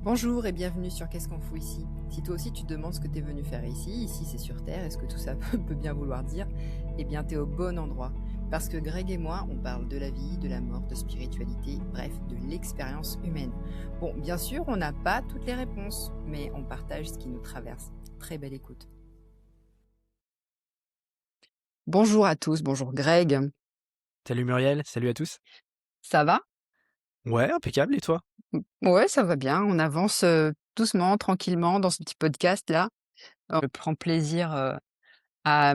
Bonjour et bienvenue sur Qu'est-ce qu'on fout ici? Si toi aussi tu te demandes ce que tu es venu faire ici c'est sur Terre, est-ce que tout ça peut bien vouloir dire? Eh bien t'es au bon endroit. Parce que Greg et moi, on parle de la vie, de la mort, de spiritualité, bref, de l'expérience humaine. Bon, bien sûr, on n'a pas toutes les réponses, mais on partage ce qui nous traverse. Très belle écoute. Bonjour à tous, bonjour Greg. Salut Muriel, salut à tous. Ça va? Ouais, impeccable, et toi? Ouais, ça va bien. On avance doucement, tranquillement dans ce petit podcast-là. Je prends plaisir à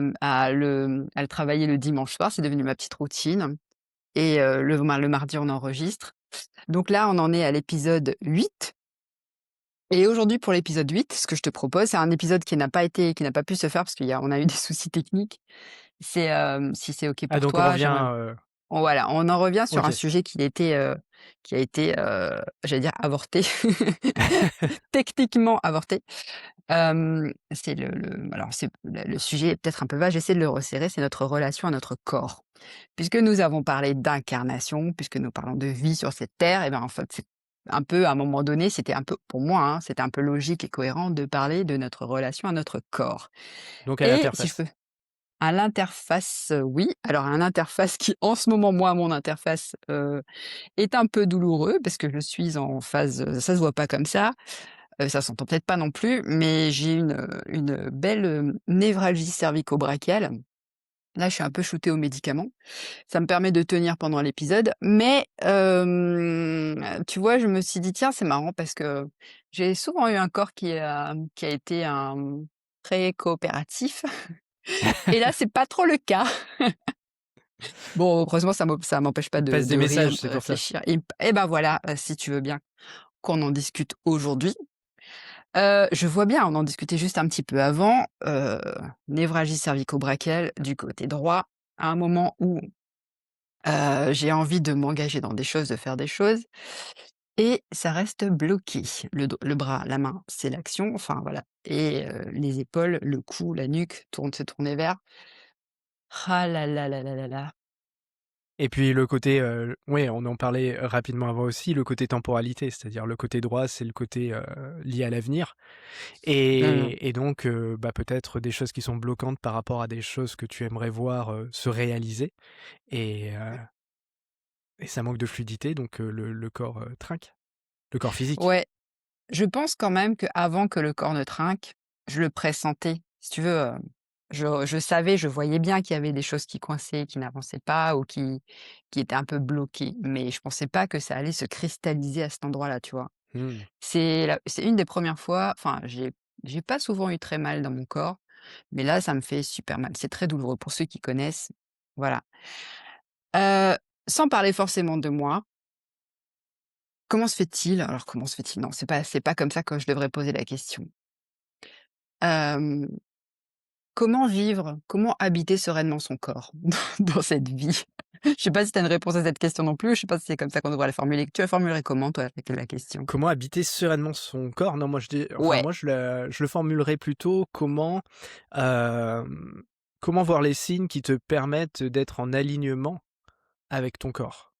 le travailler le dimanche soir, c'est devenu ma petite routine et le mardi, on enregistre. Donc là, on en est à l'épisode 8 et aujourd'hui, pour l'épisode 8, ce que je te propose, c'est un épisode qui n'a pas pu se faire parce on a eu des soucis techniques. C'est, si c'est OK Ah pour donc on toi, j'aimerais revient, voilà, on en revient sur un OK. sujet qui a été, j'allais dire avorté, techniquement avorté. C'est alors c'est le sujet est peut-être un peu vague, j'essaie de le resserrer, c'est notre relation à notre corps. Puisque nous avons parlé d'incarnation, puisque nous parlons de vie sur cette terre, et ben, en fait, c'est un peu à un moment donné, c'était un peu pour moi, hein, c'était un peu logique et cohérent de parler de notre relation à notre corps. Donc à Et si je l'interface. peux à l'interface, oui. Alors à l'interface qui en ce moment, moi, mon interface, est un peu douloureux parce que je suis en phase, ça se voit pas comme ça s'entend peut-être pas non plus, mais j'ai une belle, névralgie cervico-brachiale. Là, je suis un peu shootée aux médicaments. Ça me permet de tenir pendant l'épisode, mais tu vois, je me suis dit: «Tiens, c'est marrant» parce que j'ai souvent eu un corps qui a été très coopératif et là, c'est pas trop le cas. Bon, heureusement, ça m'empêche pas Il te passe de des rire, messages, de c'est pour ça. réfléchir et ben, voilà, si tu veux bien qu'on en discute aujourd'hui. Je vois bien, on en discutait juste un petit peu avant, névralgie cervico-brachiale du côté droit, à un moment où, j'ai envie de m'engager dans des choses, de faire des choses et ça reste bloqué. Le bras, la main, c'est l'action, enfin voilà et les épaules, le cou, la nuque, se tourner vers. Ah là là là là là là. Et puis le côté, ouais, on en parlait rapidement avant aussi, le côté temporalité, c'est-à-dire le côté droit, c'est le côté, lié à l'avenir Mmh. et donc bah, peut-être des choses qui sont bloquantes par rapport à des choses que tu aimerais voir, se réaliser et heu et ça manque de fluidité donc le corps, trinque, le corps physique. Ouais, je pense quand même qu'avant que le corps ne trinque, je le pressentais. Si tu veux, je savais, je voyais bien qu'il y avait des choses qui coinçaient, qui n'avançaient pas ou qui étaient un peu bloquées, mais je pensais pas que ça allait se cristalliser à cet endroit-là, tu vois? Mmh. C'est une des premières fois, enfin, j'ai pas souvent eu très mal dans mon corps, mais là, ça me fait super mal. C'est très douloureux pour ceux qui connaissent, voilà. Heu, Sans parler forcément de moi, comment se fait-il alors comment se fait-il? Non, c'est pas comme ça que je devrais poser la question. Hem, Comment vivre, comment habiter sereinement son corps dans cette vie? Je sais pas si tu as une réponse à cette question non plus, je sais pas si c'est comme ça qu'on devrait la formuler. Tu la formulerais comment toi, la question? Comment habiter sereinement son corps? Non, moi je dis enfin Ouais. moi je le formulerais plutôt hem, comment voir les signes qui te permettent d'être en alignement avec ton corps?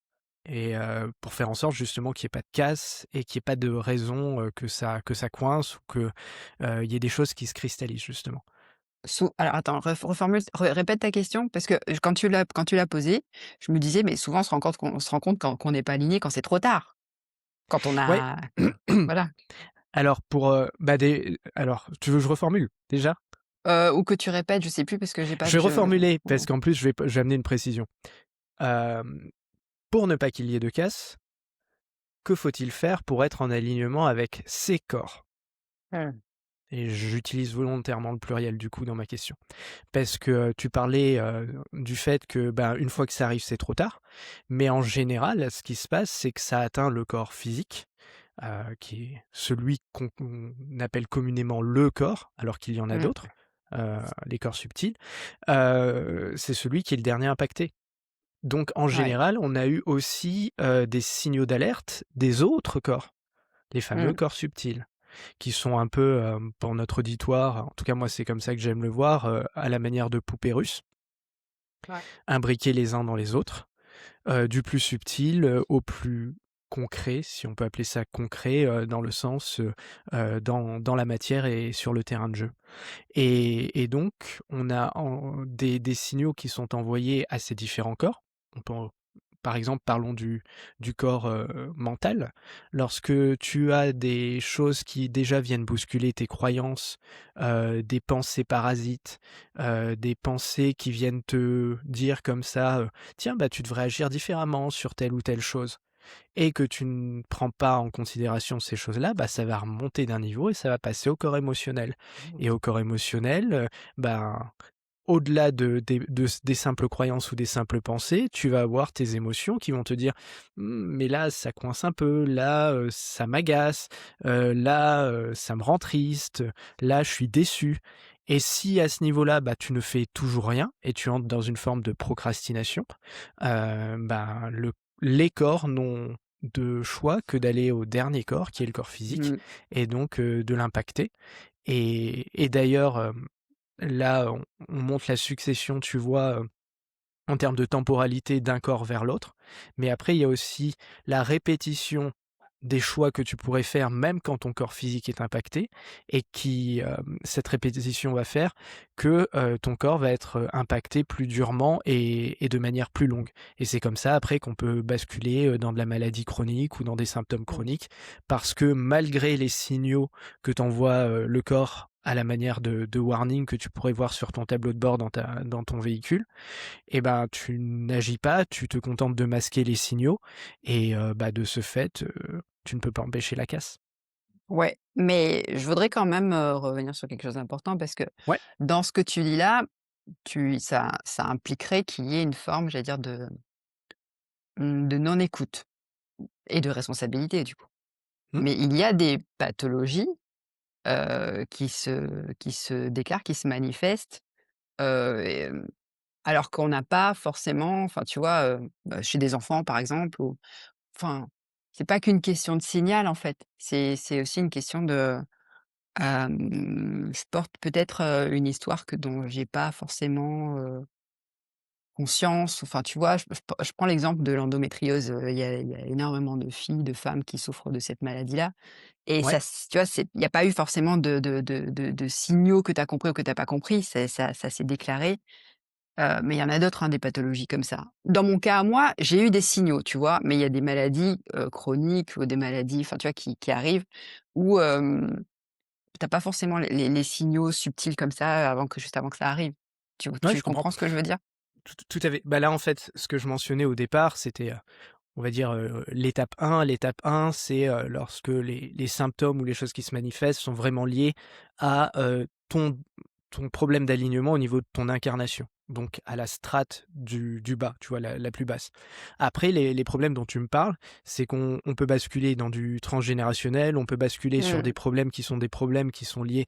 Et pour faire en sorte justement qu'il y ait pas de casse et qu'il y ait pas de raison, que ça coince ou que, il y ait des choses qui se cristallisent justement. Alors attends, reformule, répète ta question parce que quand tu l'as posée, je me disais: «Mais souvent on se rend compte quand qu'on n'est pas aligné quand c'est trop tard». Quand on Ouais, a voilà, alors bah, alors tu veux que je reformule déjà? ou que tu répètes, je sais plus parce que j'ai pas Je vais je reformuler parce qu'en plus je vais amener une précision. Hem, pour ne pas qu'il y ait de casse, que faut-il faire pour être en alignement avec ses corps? mmh, Et j'utilise volontairement le pluriel du coup dans ma question. Parce que, tu parlais, du fait que, ben, une fois que ça arrive, c'est trop tard. Mais en général, ce qui se passe, c'est que ça atteint le corps physique, qui est celui qu'on appelle communément le corps, alors qu'il y en a mmh, d'autres, les corps subtils. C'est celui qui est le dernier impacté. Donc en ouais, général, on a eu aussi, des signaux d'alerte des autres corps, les fameux mmh, corps subtils qui sont un peu, pour notre auditoire, en tout cas moi c'est comme ça que j'aime le voir, à la manière de poupées russes, ouais, imbriqués les uns dans les autres, du plus subtil, au plus concret, si on peut appeler ça concret, dans le sens, dans la matière et sur le terrain de jeu. Et donc on a des signaux qui sont envoyés à ces différents corps. On peut par exemple, parlons du corps, mental. Lorsque tu as des choses qui déjà viennent bousculer tes croyances, des pensées parasites, des pensées qui viennent te dire comme ça, «Tiens, bah, tu devrais agir différemment sur telle ou telle chose», et que tu ne prends pas en considération ces choses-là, bah, ça va remonter d'un niveau et ça va passer au corps émotionnel. Et au corps émotionnel, ben, au-delà des simples croyances ou des simples pensées, tu vas avoir tes émotions qui vont te dire: Mais là, ça coince un peu, là, ça m'agace, là, ça me rend triste, là, je suis déçu». Et si à ce niveau-là, bah, tu ne fais toujours rien et tu entres dans une forme de procrastination, ben, les corps n'ont de choix que d'aller au dernier corps, qui est le corps physique, Mmh. et donc de l'impacter. Et d'ailleurs, là, on montre la succession, tu vois, en termes de temporalité d'un corps vers l'autre. Mais après, il y a aussi la répétition des choix que tu pourrais faire même quand ton corps physique est impacté, et cette répétition va faire que, ton corps va être, impacté plus durement et de manière plus longue. Et c'est comme ça après qu'on peut basculer, dans de la maladie chronique ou dans des symptômes chroniques, parce que malgré les signaux que t'envoie, le corps à la manière de warning que tu pourrais voir sur ton tableau de bord dans ton véhicule, et ben, tu n'agis pas, tu te contentes de masquer les signaux, et bah, de ce fait, tu ne peux pas empêcher la casse. Ouais, mais je voudrais quand même, revenir sur quelque chose d'important parce que Ouais. dans ce que tu dis là, ça impliquerait qu'il y ait une forme, j'allais dire de non-écoute et de responsabilité du coup. Mmh. Mais il y a des pathologies, qui se déclarent, qui se manifestent, hem, alors qu'on n'a pas forcément enfin tu vois, chez des enfants par exemple ou enfin, c'est pas qu'une question de signal en fait. C'est aussi une question de je porte peut-être, une histoire dont j'ai pas forcément, conscience. Enfin, tu vois? Je prends l'exemple de l'endométriose, il y a énormément de filles, de femmes qui souffrent de cette maladie-là et ça Ouais. s tu vois? Il y a pas eu forcément de signaux que tu as compris ou que tu as pas compris. Ça s'est déclaré, mais il y en a d'autres, hein, des pathologies comme ça. Dans mon cas à moi, j'ai eu des signaux, tu vois? Mais il y a des maladies, chroniques ou des maladies, enfin, tu vois? Qui arrivent où, tu pas forcément les signaux subtils comme ça juste avant que ça arrive. Ouais, Tu je comprends. comprends ce que je veux dire? Tout à fait. Bah, là, en fait, ce que je mentionnais au départ, c'était, on va dire, l'étape 1. L'étape 1, c'est, lorsque les symptômes ou les choses qui se manifestent sont vraiment liés à, ton problème d'alignement au niveau de ton incarnation, donc à la strate du bas, tu vois? La plus basse. Après les problèmes dont tu me parles, c'est qu'on peut basculer dans du transgénérationnel, on peut basculer sur Mmh. des problèmes qui sont liés,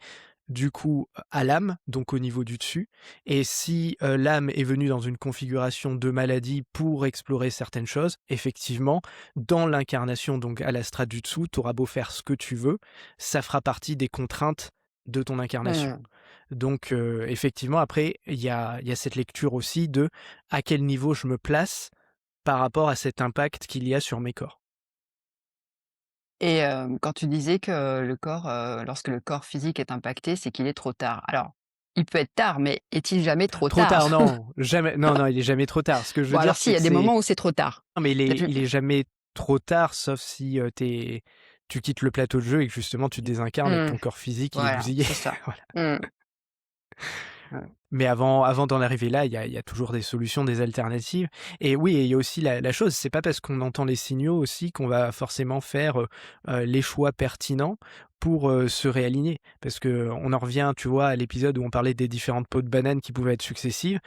du coup, à l'âme, donc au niveau du dessus. Et si, l'âme est venue dans une configuration de maladie pour explorer certaines choses, effectivement, dans l'incarnation, donc à la strate du dessous, tu auras beau faire ce que tu veux, ça fera partie des contraintes de ton incarnation. Mmh. Donc, effectivement, après, il y a cette lecture aussi de à quel niveau je me place par rapport à cet impact qu'il y a sur mes corps. Et quand tu disais que lorsque le corps physique est impacté, c'est qu'il est trop tard. Alors, il peut être tard, mais est-il jamais trop Trop tard, tard? non, jamais, non, non, il est jamais trop tard. Ce que je veux Bon dire, alors si, c'est il y a que des c'est moments où c'est trop tard. non, mais La plus il est jamais trop tard, sauf si, tu quittes le plateau de jeu et que justement tu te désincarnes et que mmh, ton corps physique, il est voilà, bousillé. c'est ça. Voilà. Mmh. Ouais. Mais avant d'en arriver là, il y a toujours des solutions, des alternatives. Et oui, et il y a aussi la chose, c'est pas parce qu'on entend les signaux aussi qu'on va forcément faire, les choix pertinents pour, se réaligner. Parce qu'on en revient, tu vois, à l'épisode où on parlait des différentes peaux de banane qui pouvaient être successives.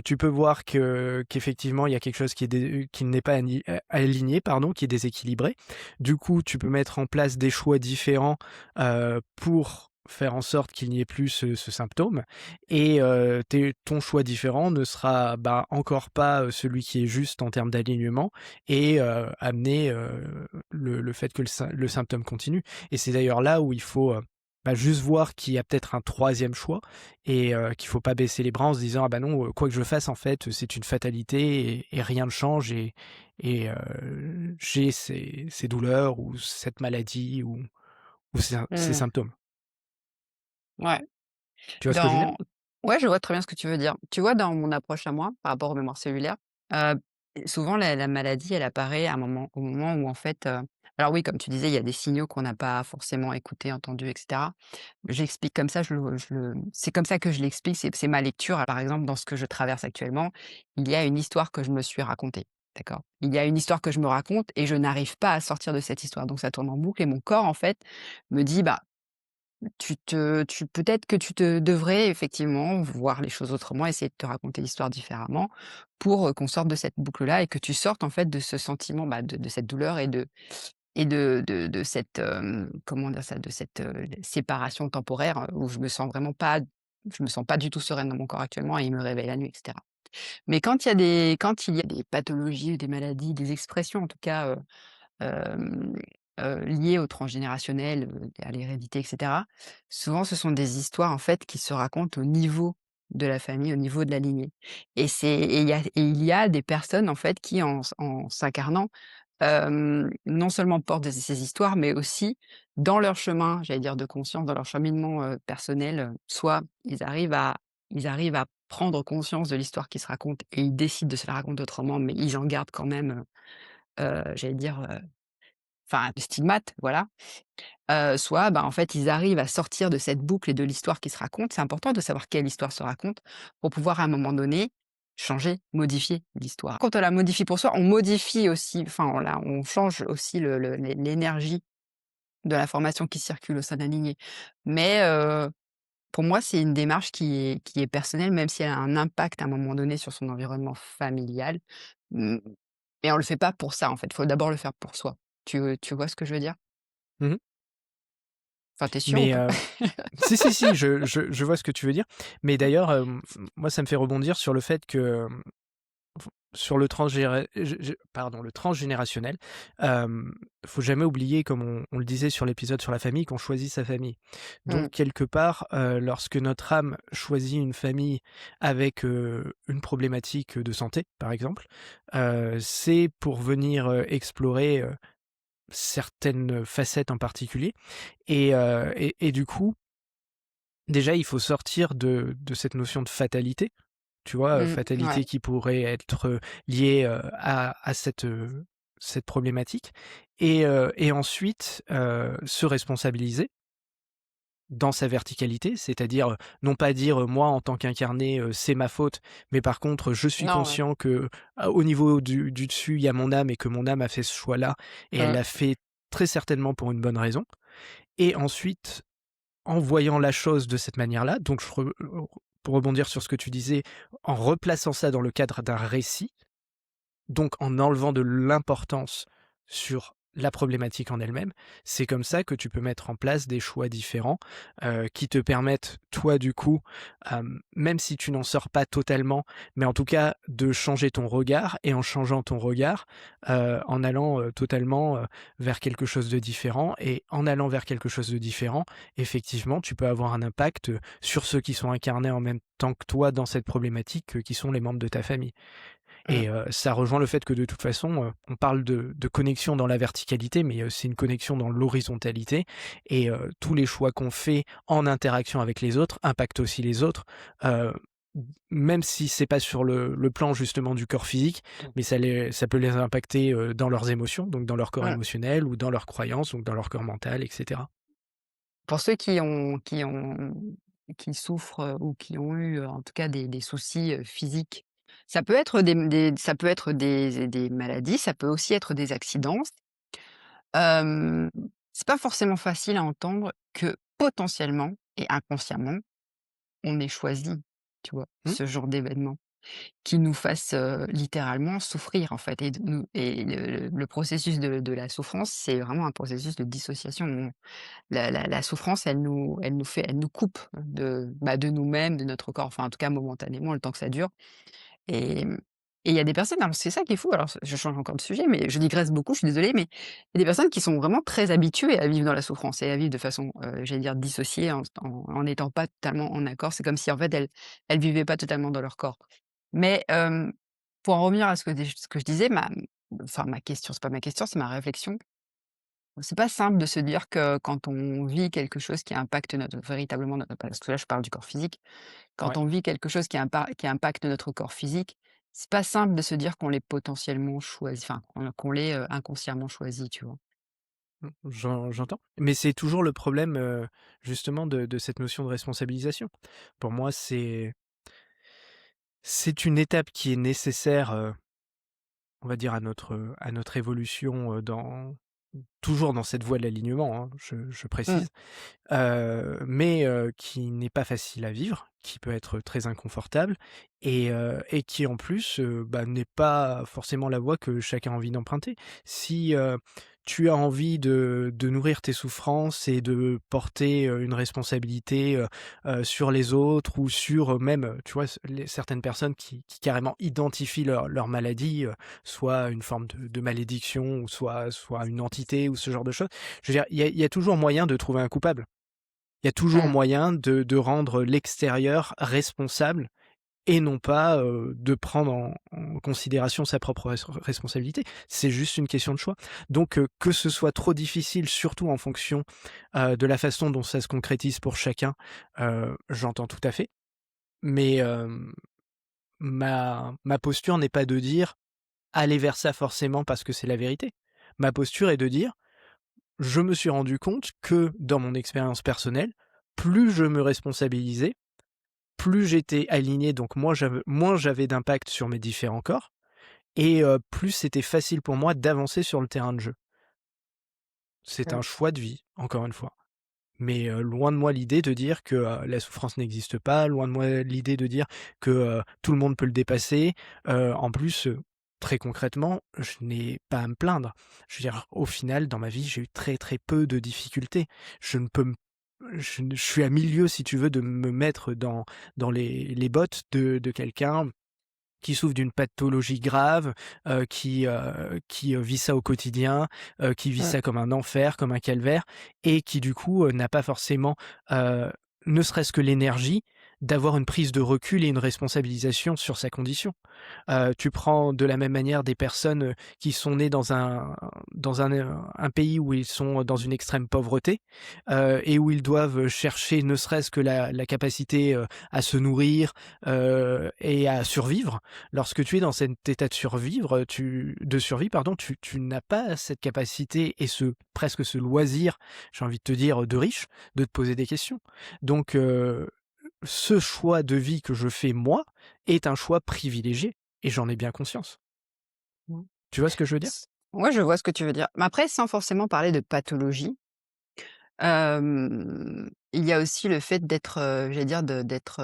Tu peux voir qu'effectivement, il y a quelque chose qui n'est pas aligné, pardon, qui est déséquilibré. Du coup, tu peux mettre en place des choix différents, pour faire en sorte qu'il n'y ait plus ce symptôme, et ton choix différent ne sera, bah, encore pas, celui qui est juste en termes d'alignement, et amener, le fait que le symptôme continue. Et c'est d'ailleurs là où il faut, bah, juste voir qu'il y a peut-être un troisième choix et qu'il faut pas baisser les bras en se disant: «Ah bah non, quoi que je fasse en fait, c'est une fatalité et rien ne change j'ai ces douleurs ou cette maladie ou ces Mmh. symptômes». Ouais. Tu vois ce que je veux dire? Dans Ouais, je vois très bien ce que tu veux dire. Tu vois, dans mon approche à moi, par rapport aux mémoires cellulaires, heu, souvent la maladie, elle apparaît à un moment au moment où en fait, alors oui, comme tu disais, il y a des signaux qu'on n'a pas forcément écoutés, entendus et cetera. J'explique comme ça, je le c'est comme ça que je l'explique, c'est ma lecture. Par exemple, dans ce que je traverse actuellement, il y a une histoire que je me suis racontée, d'accord? Il y a une histoire que je me raconte et je n'arrive pas à sortir de cette histoire. Donc ça tourne en boucle et mon corps, en fait, me dit: «Bah, tu peut-être que tu te devrais effectivement voir les choses autrement, essayer de te raconter l'histoire différemment pour, qu'on sorte de cette boucle-là et que tu sortes en fait de ce sentiment, bah, de cette douleur et de cette, comment dire ça? De cette, séparation temporaire, où je me sens pas du tout sereine dans mon corps actuellement et il me réveille la nuit et cetera. Mais quand il y a des pathologies ou des maladies, des expressions en tout cas, hem, liées au transgénérationnel, à l'hérédité et cetera. Souvent, ce sont des histoires, en fait, qui se racontent au niveau de la famille, au niveau de la lignée et il y a des personnes, en fait, qui en s'incarnant, non seulement portent ces histoires, mais aussi dans leur chemin, j'allais dire de conscience, dans leur cheminement, personnel, soit ils arrivent à prendre conscience de l'histoire qui se raconte et ils décident de se la raconter autrement, mais ils en gardent quand même, j'allais dire, enfin, des stigmates, voilà. Soit, bah, en fait, ils arrivent à sortir de cette boucle et de l'histoire qui se raconte. C'est important de savoir quelle histoire se raconte pour pouvoir, à un moment donné, changer, modifier l'histoire. Quand on la modifie pour soi, on modifie aussi, enfin, on change aussi l'énergie de l'information qui circule au sein de la lignée. Mais, pour moi, c'est une démarche qui est personnelle, même si elle a un impact à un moment donné sur son environnement familial. Mmh, mais on le fait pas pour ça, en fait. Il faut d'abord le faire pour soi. Tu vois ce que je veux dire? Mmh. Enfin, tu es sûr ou Mais pas? si, si, si, je vois ce que tu veux dire. Mais d'ailleurs, moi ça me fait rebondir sur le fait que, sur le transgénérationnel, hem, faut jamais oublier, comme on le disait sur l'épisode sur la famille, qu'on choisit sa famille. Donc Mmh, quelque part, lorsque notre âme choisit une famille avec, une problématique de santé, par exemple, c'est pour venir, explorer, certaines facettes en particulier et du coup, déjà il faut sortir de cette notion de fatalité. Tu vois? ouais. Fatalité qui pourrait être, liée, à cette problématique et ensuite, se responsabiliser dans sa verticalité. C'est-à-dire, non pas dire, «Moi en tant qu'incarné, c'est ma faute», mais par contre, je suis Non, ouais. conscient que, au niveau du dessus, il y a mon âme et que mon âme a fait ce choix-là et elle Mmh, l'a fait très certainement pour une bonne raison et ensuite, en voyant la chose de cette manière-là, donc pour rebondir sur ce que tu disais, en replaçant ça dans le cadre d'un récit, donc en enlevant de l'importance sur la problématique en elle-même, c'est comme ça que tu peux mettre en place des choix différents, qui te permettent, toi, du coup, même si tu n'en sors pas totalement, mais en tout cas de changer ton regard et en changeant ton regard, en allant, totalement, vers quelque chose de différent et en allant vers quelque chose de différent, effectivement, tu peux avoir un impact, sur ceux qui sont incarnés en même temps que toi dans cette problématique, qui sont les membres de ta famille. mmh. Et ça rejoint le fait que de toute façon, on parle de connexion dans la verticalité, mais c'est une connexion dans l'horizontalité et tous les choix qu'on fait en interaction avec les autres impactent aussi les autres, heu, même si c'est pas sur le plan justement du corps physique, mais ça peut les impacter, dans leurs émotions, donc dans leur corps Mmh. émotionnel ou dans leurs croyances, donc dans leur corps mental et cetera. Pour ceux qui souffrent, ou qui ont eu, en tout cas des soucis, physiques, ça peut être des maladies, ça peut aussi être des accidents. Hem, c'est pas forcément facile à entendre que potentiellement et inconsciemment, on ait choisi, tu vois, Mmh, ce genre d'événement qui nous fasse, littéralement souffrir en fait et le processus de la souffrance, c'est vraiment un processus de dissociation. La souffrance, elle nous coupe de nous-mêmes, de notre corps, enfin en tout cas momentanément, le temps que ça dure et Et il y a des personnes, alors c'est ça qui est fou, alors je change encore de sujet, mais je digresse beaucoup, je suis désolée, mais il y a des personnes qui sont vraiment très habituées à vivre dans la souffrance et à vivre de façon, j'allais dire dissociée en n'étant pas totalement en accord. C'est comme si en fait elles vivaient pas totalement dans leur corps. Mais, pour en revenir à ce que je disais, ma question, c'est pas ma question, c'est ma réflexion. C'est pas simple de se dire que quand on vit quelque chose qui impacte véritablement notre, parce que là je parle du corps physique. Quand Ouais. on vit quelque chose qui impacte notre corps physique, c'est pas simple de se dire qu'on l'ait potentiellement choisi, enfin qu'on l'ait, inconsciemment choisi, tu vois? J'entends. Mais c'est toujours le problème, justement de cette notion de responsabilisation. Pour moi, c'est une étape qui est nécessaire, on va dire à notre évolution, dans toujours dans cette voie de l'alignement, hein, je Mmh, précise. Mais qui n'est pas facile à vivre, qui peut être très inconfortable et qui en plus, bah, n'est pas forcément la voie que chacun a envie d'emprunter. Si, tu as envie de nourrir tes souffrances et de porter, une responsabilité, sur les autres ou sur, même, tu vois, les certaines personnes qui carrément identifient leur maladie, soit une forme de malédiction ou soit une entité ou ce genre de choses. Je veux dire, il y a toujours moyen de trouver un coupable. Il y a toujours mmh, moyen de rendre l'extérieur responsable et non pas, de prendre en considération sa propre responsabilité. C'est juste une question de choix. Donc, que ce soit trop difficile, surtout en fonction, de la façon dont ça se concrétise pour chacun, j'entends tout à fait. Mais, ma posture n'est pas de dire: «Allez vers ça forcément parce que c'est la vérité». Ma posture est de dire: je me suis rendu compte que, dans mon expérience personnelle, plus je me responsabilisais, plus j'étais aligné, donc moins j'avais d'impact sur mes différents corps et plus c'était facile pour moi d'avancer sur le terrain de jeu. C'est un mmh, choix de vie, encore une fois. Mais loin de moi l'idée de dire que, la souffrance n'existe pas, loin de moi l'idée de dire que, tout le monde peut le dépasser. En plus, très concrètement, je n'ai pas à me plaindre. Je veux dire, au final, dans ma vie, j'ai eu très, très peu de difficultés. Je ne peux me je suis à milieu, si tu veux, de me mettre dans les bottes de quelqu'un qui souffre d'une pathologie grave, qui vit ça au quotidien, qui vit mmh, ça comme un enfer, comme un calvaire et qui du coup, n'a pas forcément, heu, ne serait-ce que l'énergie d'avoir une prise de recul et une responsabilisation sur sa condition. Tu prends de la même manière des personnes, qui sont nées dans un pays où ils sont dans une extrême pauvreté, et où ils doivent chercher ne serait-ce que la capacité, à se nourrir, et à survivre. Lorsque tu es dans cet état de survie pardon, tu n'as pas cette capacité et presque ce loisir, j'ai envie de te dire, de riche, de te poser des questions. Donc ce choix de vie que je fais moi, est un choix privilégié et j'en ai bien conscience. mmh. Tu vois ce que je veux dire? Ouais, je vois ce que tu veux dire. Mais après, sans forcément parler de pathologie, il y a aussi le fait d'être, j'allais dire d'être,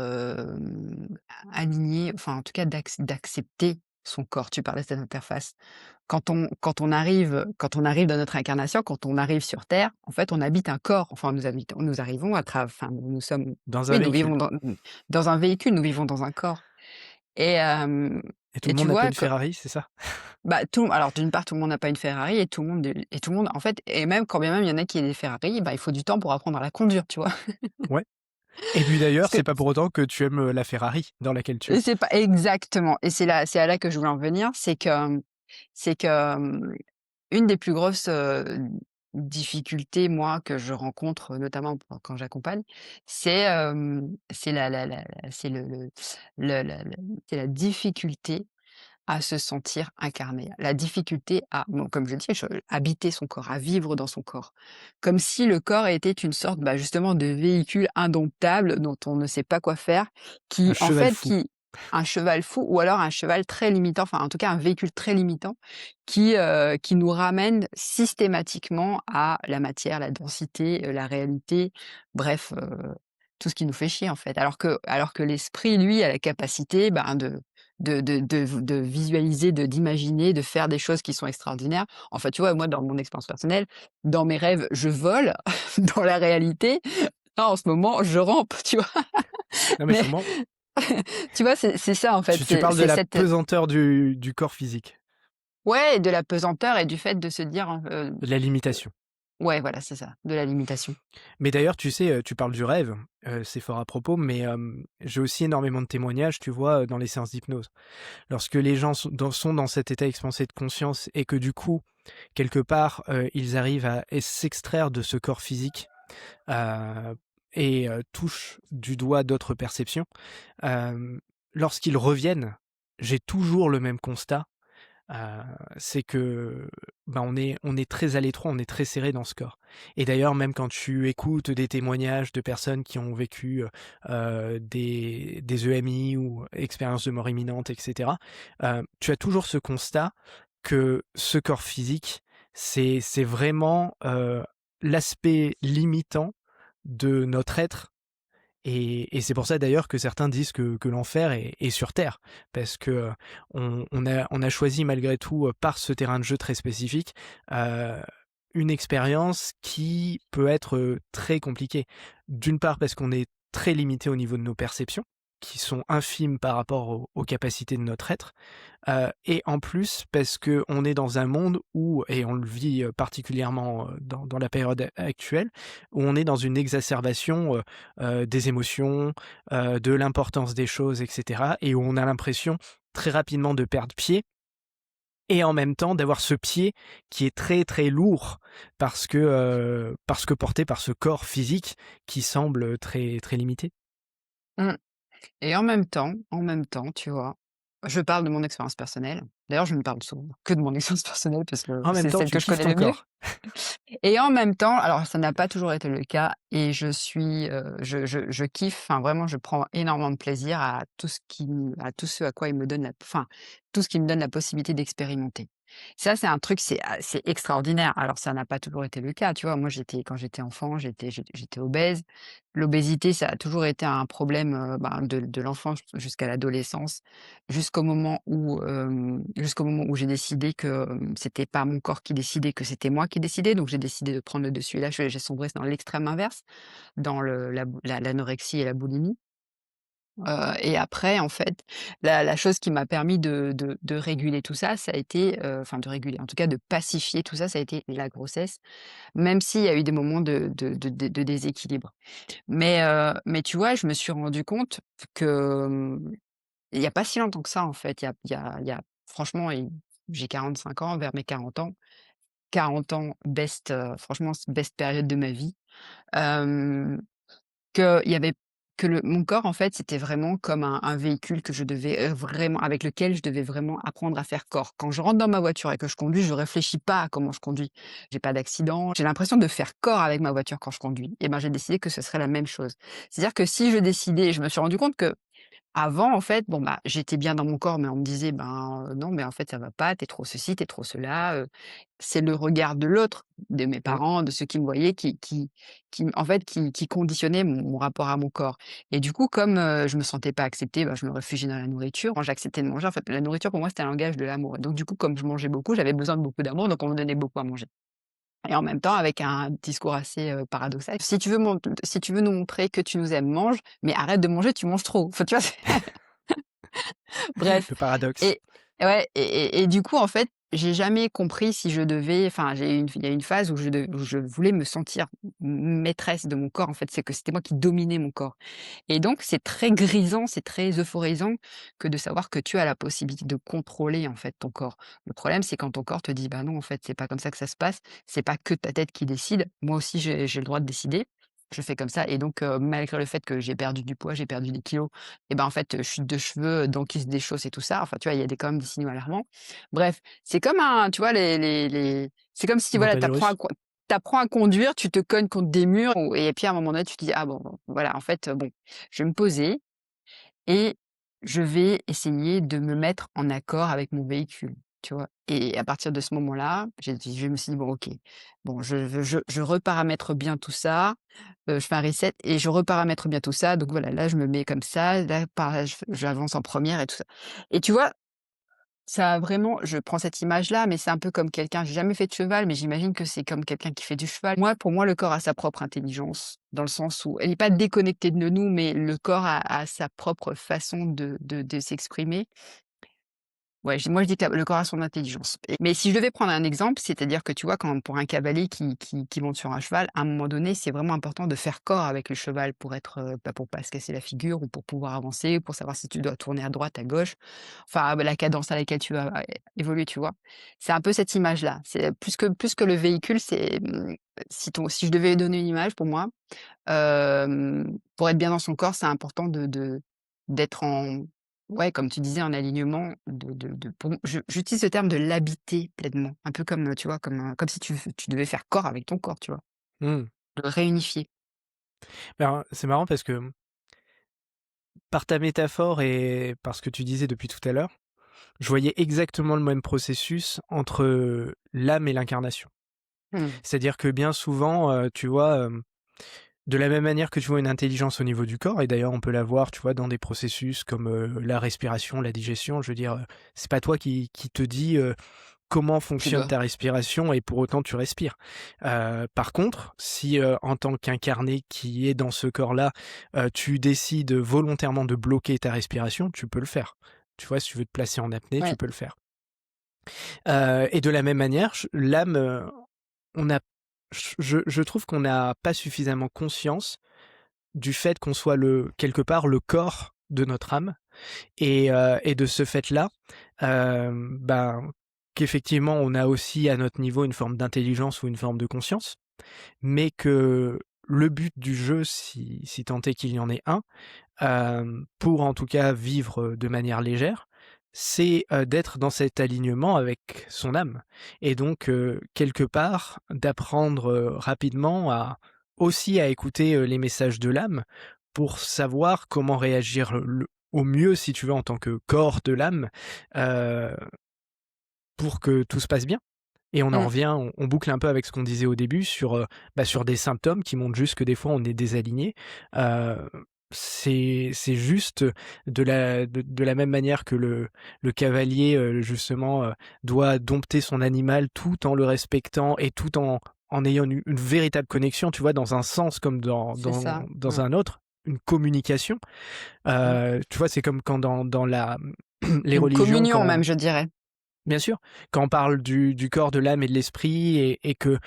aligné, enfin en tout cas d'accepter son corps. Tu parlais de cette interface. Quand on arrive dans notre incarnation, quand on arrive sur terre, en fait, on habite un corps. Enfin, nous arrivons enfin, nous sommes, Dans un oui, nous véhicule vivons dans un véhicule, nous vivons dans un corps. Et et tout et le tu monde n'a pas vois une que, Ferrari, c'est ça? bah, alors d'une part, tout le monde n'a pas une Ferrari et tout le monde en fait, et même quand bien même il y en a qui aient des Ferrari, bah, il faut du temps pour apprendre à la conduire, tu vois? Ouais et puis Parce d'ailleurs, que c'est pas pour autant que tu aimes, la Ferrari dans laquelle tu es. et c'est pas exactement, et c'est à là que je voulais en venir, c'est que, une des plus grosses, difficultés, moi, que je rencontre, notamment quand j'accompagne, c'est c'est c'est la difficulté à se sentir incarné. La difficulté à, bon, comme je dis, habiter son corps, à vivre dans son corps. Comme si le corps était une sorte, bah, justement de véhicule indomptable dont on ne sait pas quoi faire, Un qui en cheval fait fou. un cheval fou, ou alors un cheval très limitant, enfin en tout cas un véhicule très limitant qui nous ramène systématiquement à la matière, la densité, la réalité, bref, tout ce qui nous fait chier en fait. Alors que l'esprit, lui, a la capacité, ben, de visualiser, d'imaginer, de faire des choses qui sont extraordinaires. Enfin, tu vois, moi, dans mon expérience personnelle, dans mes rêves, je vole. Dans la réalité, là, en ce moment, je rampe, tu vois? Non mais Mais sûrement Tu vois, c'est ça en fait, Tu parles de c'est la cette, pesanteur du corps physique, ouais, de la pesanteur et du fait de se dire, de la limitation. ouais, voilà, c'est ça, de la limitation. Mais d'ailleurs, tu sais, tu parles du rêve, c'est fort à propos, mais j'ai aussi énormément de témoignages, tu vois, dans les séances d'hypnose. Lorsque les gens sont dans cet état expansé de conscience et que du coup, quelque part, ils arrivent à s'extraire de ce corps physique, heu et touchent du doigt d'autres perceptions, hem, lorsqu'ils reviennent, j'ai toujours le même constat. Heu, c'est que, bah, on est très à l'étroit, on est très serré dans ce corps et d'ailleurs, même quand tu écoutes des témoignages de personnes qui ont vécu, des EMI ou expériences de mort imminente et cetera, tu as toujours ce constat que ce corps physique, c'est vraiment, l'aspect limitant de notre être et c'est pour ça d'ailleurs que certains disent que l'enfer est sur terre, parce que on a choisi malgré tout, par ce terrain de jeu très spécifique, heu, une expérience qui peut être très compliquée. D'une part parce qu'on est très limité au niveau de nos perceptions, qui sont infimes par rapport aux capacités de notre être, et en plus parce qu'on est dans un monde où, et on le vit particulièrement dans la période actuelle, où on est dans une exacerbation des émotions, de l'importance des choses, et cetera, et où on a l'impression très rapidement de perdre pied et en même temps d'avoir ce pied qui est très, très lourd parce que porté par ce corps physique qui semble très, très limité. Mmh. Et en même temps, tu vois, je parle de mon expérience personnelle. D'ailleurs, je ne parle souvent que de mon expérience personnelle parce que En même c'est temps, celle tu que je kiffes connais ton le mieux. corps. Et en même temps, alors ça n'a pas toujours été le cas et je kiffe, enfin vraiment, je prends énormément de plaisir à tout ce à quoi il me donne tout ce qui me donne la possibilité d'expérimenter. Ça, c'est un truc, c'est extraordinaire. Alors ça n'a pas toujours été le cas, tu vois? Moi, quand j'étais enfant, j'étais obèse. L'obésité, ça a toujours été un problème, de l'enfance jusqu'à l'adolescence, jusqu'au moment où j'ai décidé que, c'était pas mon corps qui décidait, que c'était moi qui décidais. Donc j'ai décidé de prendre le dessus et là, j'ai sombré dans l'extrême inverse, dans l'anorexie et la boulimie. Et après, en fait, la chose qui m'a permis de réguler tout ça, ça a été, enfin de réguler, en tout cas de pacifier tout ça, ça a été la grossesse, même s'il y a eu des moments de déséquilibre. Mais tu vois, je me suis rendu compte que, il y a pas si longtemps que ça, en fait, il y a franchement, j'ai 45 ans, vers mes 40 ans. 40 ans, franchement, best période de ma vie. Hem, qu'il y avait que le mon corps, en fait, c'était vraiment comme un véhicule que je devais, vraiment avec lequel je devais vraiment apprendre à faire corps. Quand je rentre dans ma voiture et que je conduis, je réfléchis pas à comment je conduis. J'ai pas d'accident, j'ai l'impression de faire corps avec ma voiture quand je conduis et ben, j'ai décidé que ce serait la même chose. C'est-à-dire que si je décidais, je me suis rendu compte que avant, en fait, bon, bah, j'étais bien dans mon corps, mais on me disait: «Ben, non, mais en fait, ça va pas, tu es trop ceci, tu es trop cela», c'est le regard de l'autre, de mes Mmh. parents, de ceux qui me voyaient, en fait, qui conditionnait mon rapport à mon corps et du coup, comme, je me sentais pas acceptée, bah, je me réfugiais dans la nourriture. Quand j'acceptais de manger, en fait, la nourriture pour moi, c'était un langage de l'amour et donc du coup, comme je mangeais beaucoup, j'avais besoin de beaucoup d'amour, donc on me donnait beaucoup à manger et en même temps avec un discours assez, paradoxal: Si tu veux nous montrer que tu nous aimes, mange, mais arrête de manger, tu manges trop». Enfin, tu vois? Bref Le paradoxe. et ouais et du coup, en fait, j'ai jamais compris si je devais il y a une phase où je voulais me sentir maîtresse de mon corps, en fait, c'est que c'était moi qui dominais mon corps et donc c'est très grisant, c'est très euphorisant que de savoir que tu as la possibilité de contrôler, en fait, ton corps. Le problème, c'est quand ton corps te dit: «Bah, non, en fait, c'est pas comme ça que ça se passe, c'est pas que ta tête qui décide. Moi aussi, j'ai le droit de décider. Je fais comme ça» et donc malgré le fait que j'ai perdu du poids, j'ai perdu des kilos et ben, en fait, chute de cheveux, dents qui se déchaussent et tout ça. Enfin, tu vois, il y a quand même des signaux alarmants. Bref, c'est comme tu vois, c'est comme si, voilà, Montagne russe. tu à conduire, tu te cognes contre des murs et puis à un moment donné, tu te dis: «Ah bon, voilà, en fait, bon, je vais me poser et je vais essayer de me mettre en accord avec mon véhicule», tu vois? Et à partir de ce moment-là, je me suis dit: «Bon, OK, bon, je reparamètre bien tout ça, je fais un reset et je reparamètre bien tout ça, donc voilà, là, je me mets comme ça, là, j'avance en première et tout ça» et tu vois? Ça a vraiment je prends cette image-là, mais c'est un peu comme quelqu'un j'ai jamais fait de cheval, mais j'imagine que c'est comme quelqu'un qui fait du cheval. Moi, pour moi, le corps a sa propre intelligence, dans le sens où elle est pas déconnectée de nous, mais le corps a sa propre façon de s'exprimer. Ouais, je dis que la le corps a son intelligence mais si je devais prendre un exemple, c'est-à-dire que tu vois, quand pour un cavalier qui monte sur un cheval, à un moment donné, c'est vraiment important de faire corps avec le cheval pour être, pour pas se casser la figure ou pour pouvoir avancer, pour savoir si tu dois tourner à droite, à gauche, enfin, la cadence à laquelle tu vas évoluer, tu vois? C'est un peu cette image-là. C'est plus que le véhicule, c'est, si je devais donner une image pour moi, pour être bien dans son corps, c'est important d'être en ouais, comme tu disais, en alignement de pour j'utilise le terme de l'habiter pleinement, un peu comme, tu vois, comme si tu devais faire corps avec ton corps, tu vois? Mmh. Le réunifier. Ben, c'est marrant parce que, par ta métaphore et par ce que tu disais depuis tout à l'heure, je voyais exactement le même processus entre, l'âme et l'incarnation. Mmh. C'est-à-dire que bien souvent, tu vois, de la même manière que tu vois une intelligence au niveau du corps et d'ailleurs on peut la voir, tu vois, dans des processus comme, la respiration, la digestion, je veux dire, c'est pas toi qui te dis, comment Tu fonctionne dois ta respiration et pour autant tu respires. Par contre, si, en tant qu'incarné qui est dans ce corps-là, tu décides volontairement de bloquer ta respiration, tu peux le faire. Tu vois, si tu veux te placer en apnée, tu ouais. peux le faire. Et de la même manière, l'âme, on a je trouve qu'on n'a pas suffisamment conscience du fait qu'on soit quelque part le corps de notre âme et de ce fait-là, ben, qu'effectivement on a aussi à notre niveau une forme d'intelligence ou une forme de conscience, mais que le but du jeu, si tant est qu'il y en ait un, pour en tout cas vivre, de manière légère, c'est, d'être dans cet alignement avec son âme et donc quelque part d'apprendre, rapidement à écouter, les messages de l'âme pour savoir comment réagir au mieux, si tu veux, en tant que corps de l'âme, heu, pour que tout se passe bien. Et on en Mmh. revient, on boucle un peu avec ce qu'on disait au début sur, sur des symptômes qui montrent juste que des fois on est désaligné. Heu, c'est juste de la même manière que le cavalier, justement, doit dompter son animal tout en le respectant et tout en ayant une véritable connexion, tu vois? Dans un sens comme C'est ça. dans Mmh. un autre, une communication. Mmh. Tu vois? C'est comme quand dans la les Une religions, communion quand même, je dirais. bien sûr, quand on parle du corps, de l'âme et de l'esprit et que,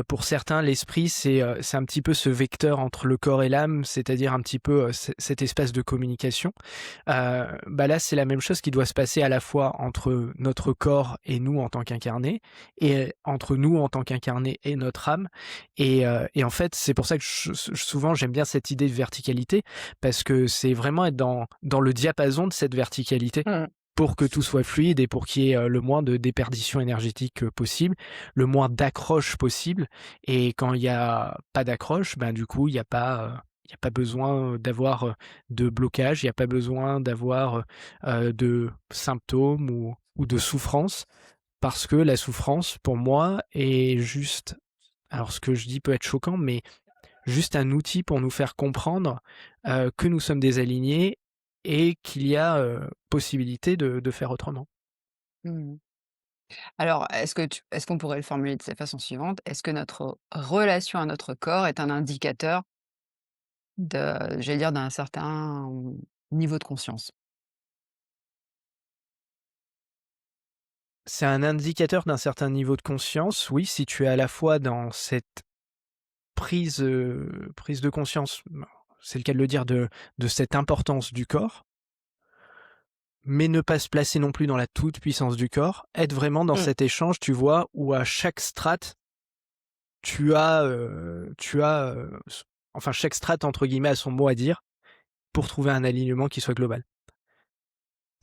pour certains l'esprit c'est un petit peu ce vecteur entre le corps et l'âme, c'est-à-dire un petit peu, cet espace de communication. Bah, là, c'est la même chose qui doit se passer à la fois entre notre corps et nous en tant qu'incarnés et entre nous en tant qu'incarnés et notre âme et en fait, c'est pour ça que souvent j'aime bien cette idée de verticalité parce que c'est vraiment être dans le diapason de cette verticalité Mmh. pour que tout soit fluide et pour qu'il y ait, le moins de déperdition énergétique, possible, le moins d'accroche possible et quand il y a pas d'accroche, ben, du coup, il y a pas besoin, d'avoir, de blocage, il y a pas besoin d'avoir, de symptômes ou de souffrance parce que la souffrance, pour moi, est juste alors ce que je dis peut être choquant, mais juste un outil pour nous faire comprendre, que nous sommes désalignés et qu'il y a, possibilité de faire autrement. Mmh. Alors, est-ce qu'on pourrait le formuler de cette façon suivante? Est-ce que notre relation à notre corps est un indicateur j'allais dire d'un certain, niveau de conscience? C'est un indicateur d'un certain niveau de conscience, oui, si tu es à la fois dans cette prise de conscience, ben, c'est le cas de le dire, de cette importance du corps, mais ne pas se placer non plus dans la toute-puissance du corps, être vraiment dans Mmh. cet échange, tu vois, où à chaque strate, tu as, s enfin chaque strate entre guillemets a son mot à dire pour trouver un alignement qui soit global.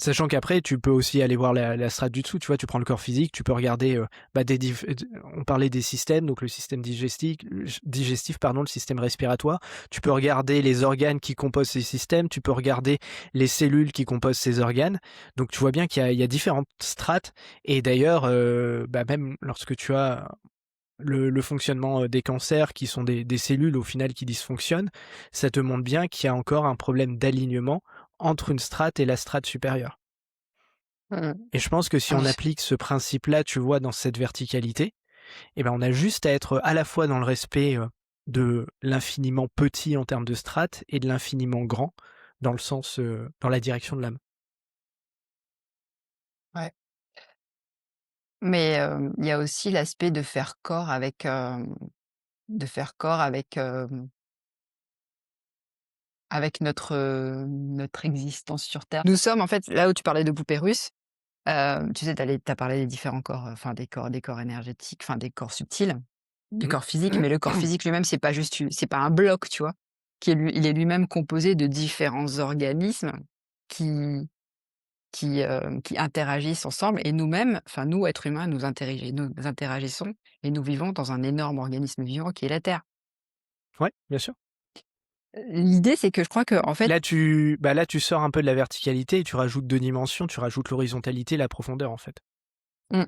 Sachant qu'après, tu peux aussi aller voir la strate du dessous, tu vois? Tu prends le corps physique, tu peux regarder, bah, des diff d on parlait des systèmes, donc le système digestif, pardon, le système respiratoire. Tu peux regarder les organes qui composent ces systèmes, tu peux regarder les cellules qui composent ces organes. Donc tu vois bien qu'il y a différentes strates et d'ailleurs, bah, même lorsque tu as le fonctionnement, des cancers qui sont des cellules au final qui dysfonctionnent, ça te montre bien qu'il y a encore un problème d'alignement entre une strate et la strate supérieure. Mmh. Et je pense que si on applique ce principe-là, tu vois, dans cette verticalité, eh ben, on a juste à être à la fois dans le respect, de l'infiniment petit en termes de strates et de l'infiniment grand dans le sens, dans la direction de l'âme. Ouais. Mais, il y a aussi l'aspect de faire corps avec, de faire corps avec, avec notre, notre existence sur terre. Nous sommes en fait, là où tu parlais de poupées russes, tu sais, tu as parlé des différents corps, enfin des corps énergétiques, enfin des corps subtils, du Mmh. corps physique, mais le corps physique lui-même, c'est pas juste u c'est pas un bloc, tu vois? Qui est lui il est lui-même composé de différents organismes qui qui interagissent ensemble et nous-mêmes, enfin nous, êtres humains, nous interagissons et nous vivons dans un énorme organisme vivant qui est la Terre. Ouais, bien sûr. L'idée, c'est que je crois qu'en fait Là, tu sors un peu de la verticalité et tu rajoutes 2 dimensions, tu rajoutes l'horizontalité et la profondeur, en fait. mmh,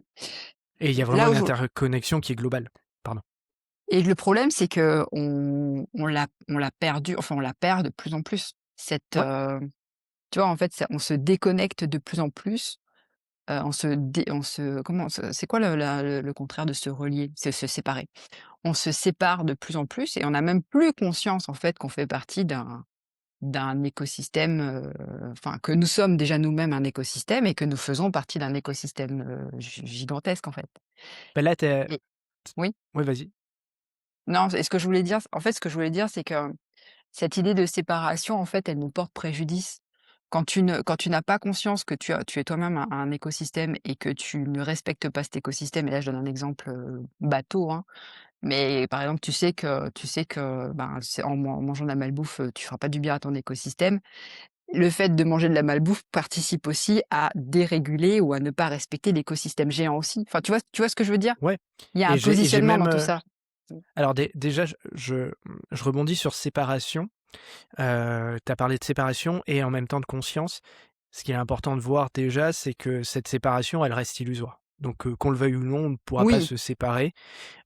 Et il y a vraiment là où une je interconnexion qui est globale. Pardon. et le problème, c'est qu'on l'a perdu, enfin on la perd de plus en plus. Cette, Ouais, tu vois, en fait, ça on se déconnecte de plus en plus, on se comment c'est quoi le contraire de se relier? C'est se séparer. On se sépare de plus en plus et on n'a même plus conscience, en fait, qu'on fait partie d'un écosystème, enfin, que nous sommes déjà nous-mêmes un écosystème et que nous faisons partie d'un écosystème, gigantesque, en fait. bah, là, tu es Et oui? ouais, vas-y. Non, et ce que je voulais dire, en fait, ce que je voulais dire, c'est que cette idée de séparation, en fait, elle nous porte préjudice. Quand tu n'as pas conscience que tu es toi-même un écosystème et que tu ne respectes pas cet écosystème, et là, je donne un exemple, bateau, hein, mais par exemple, tu sais que, ben, c'est en mangeant de la malbouffe, tu feras pas du bien à ton écosystème. Le fait de manger de la malbouffe participe aussi à déréguler ou à ne pas respecter l'écosystème géant aussi. Enfin, tu vois ce que je veux dire? Ouais, Il y a et un j'ai positionnement même, dans tout ça. alors déjà, je rebondis sur séparation. Tu as parlé de séparation et en même temps de conscience. Ce qui est important de voir déjà, c'est que cette séparation, elle reste illusoire. Donc, qu'on le veuille ou non, on ne pourra pas Oui, se séparer.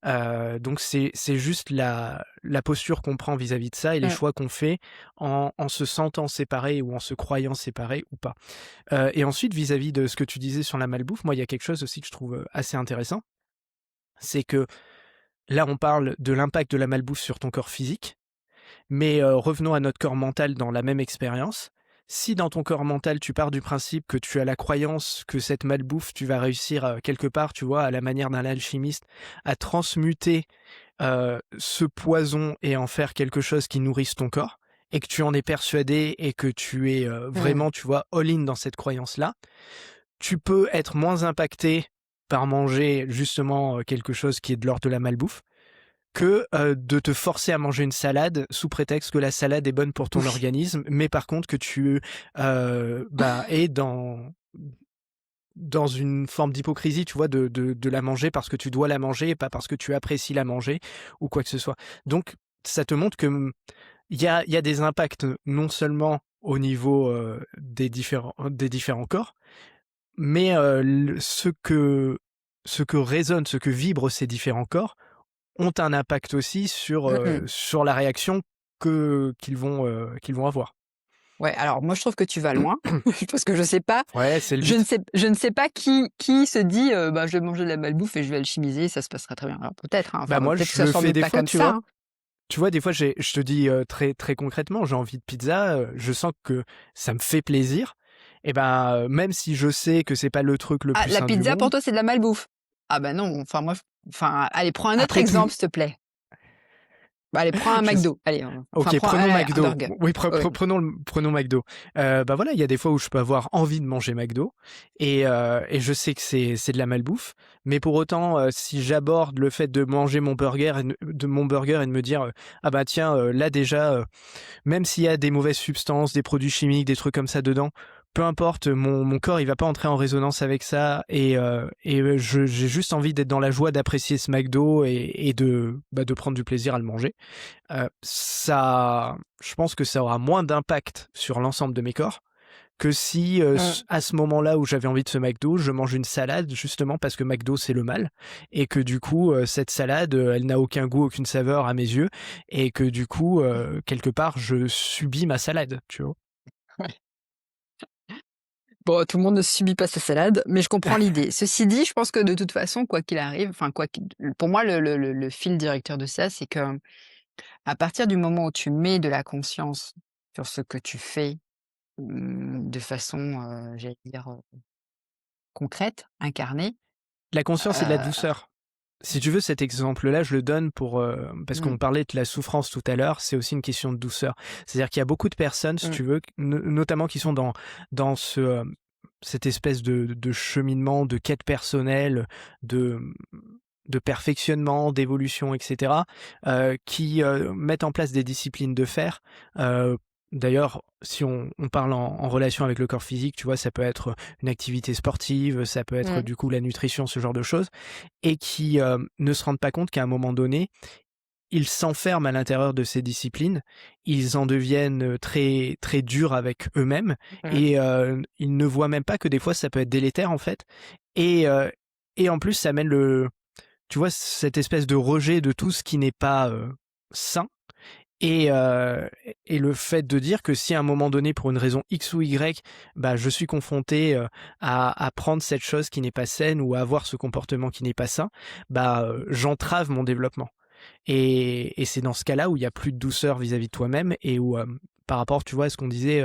Donc c'est juste la posture qu'on prend vis-à-vis de ça et les mmh, choix qu'on fait en se sentant séparé ou en se croyant séparé ou pas. Et ensuite vis-à-vis de ce que tu disais sur la malbouffe, moi il y a quelque chose aussi que je trouve, assez intéressant. C'est que là on parle de l'impact de la malbouffe sur ton corps physique, mais revenons à notre corps mental dans la même expérience. Si dans ton corps mental, tu pars du principe que tu as la croyance que cette malbouffe, tu vas réussir, quelque part, tu vois, à la manière d'un alchimiste, à transmuter ce poison et en faire quelque chose qui nourrisse ton corps et que tu en es persuadé et que tu es, mmh, vraiment, tu vois, all-in dans cette croyance-là, tu peux être moins impacté par manger justement, quelque chose qui est de l'ordre de la malbouffe que, de te forcer à manger une salade sous prétexte que la salade est bonne pour ton oui. organisme, mais par contre que tu, es dans une forme d'hypocrisie, tu vois, de la manger parce que tu dois la manger et pas parce que tu apprécies la manger ou quoi que ce soit. Donc ça te montre que, il y a des impacts, non seulement au niveau, des différents corps, mais, le ce que résonne, ce que vibrent ces différents corps ont un impact aussi Mmh mh. sur la réaction qu'ils vont avoir. Ouais, alors moi je trouve que tu vas loin, parce que Ouais, c'est le but. je ne sais pas qui se dit, «Bah, je vais manger de la malbouffe et je vais alchimiser, ça se passera très bien». Alors peut-être, hein, Bah, enfin moi, peut-être que je ça le se fais formule des pas fois, comme tu ça, vois? hein. Tu vois, des fois, je te dis, très concrètement, j'ai envie de pizza, je sens que ça me fait plaisir et ben, même si je sais que c'est pas le truc le Ah, plus la sain du pizza pour monde, toi c'est de la malbouffe? Ah bah non, enfin moi enfin allez, prends un autre après tout exemple s'il te plaît. Bah, allez, prends un je McDo, allez, enfin OK, prends prenons allez, un McDo. burger. Oui, Oui. prenons McDo. Bah, voilà, il y a des fois où je peux avoir envie de manger McDo et je sais que c'est de la malbouffe, mais pour autant, si j'aborde le fait de manger mon burger et de me dire, «Ah bah tiens, là déjà, même s'il y a des mauvaises substances, des produits chimiques, des trucs comme ça dedans, peu importe, mon corps, il va pas entrer en résonance avec ça et j'ai juste envie d'être dans la joie d'apprécier ce McDo et de prendre du plaisir à le manger. Ça je pense que ça aura moins d'impact sur l'ensemble de mes corps que si, Mmh. à ce moment-là où j'avais envie de ce McDo, je mange une salade justement parce que McDo, c'est le mal et que du coup, cette salade, elle n'a aucun goût, aucune saveur à mes yeux et que du coup, quelque part, je subis ma salade, tu vois? Ouais. Bon, tout le monde ne subit pas sa salade, mais je comprends l'idée. Ceci dit, je pense que de toute façon, quoi qu'il arrive, enfin quoi qu'il pour moi le fil directeur de ça, c'est que à partir du moment où tu mets de la conscience sur ce que tu fais, de façon, j'allais dire, concrète, incarnée, La conscience et de la heu, douceur. Si tu veux, cet exemple-là, je le donne pour, parce mmh, qu'on parlait de la souffrance tout à l'heure, c'est aussi une question de douceur. C'est-à-dire qu'il y a beaucoup de personnes, si mmh, tu veux, notamment qui sont dans cette espèce de cheminement, de quête personnelle, de, de perfectionnement, d'évolution, et cetera, qui, mettent en place des disciplines de fer. Heu, D'ailleurs, si on parle en relation avec le corps physique, tu vois, ça peut être une activité sportive, ça peut être, mmh, du coup, la nutrition, ce genre de choses, et qui, ne se rendent pas compte qu'à un moment donné, ils s'enferment à l'intérieur de ces disciplines, ils en deviennent, très très durs avec eux-mêmes, mmh, et ils ne voient même pas que des fois ça peut être délétère, en fait, et en plus ça mène tu vois, cette espèce de rejet de tout ce qui n'est pas, sain, et le fait de dire que si à un moment donné, pour une raison X ou Y, bah, je suis confronté, à prendre cette chose qui n'est pas saine ou à avoir ce comportement qui n'est pas sain, bah, j'entrave mon développement. Et c'est dans ce cas-là où il y a plus de douceur vis-à-vis de toi-même, et où, par rapport, tu vois, à ce qu'on disait,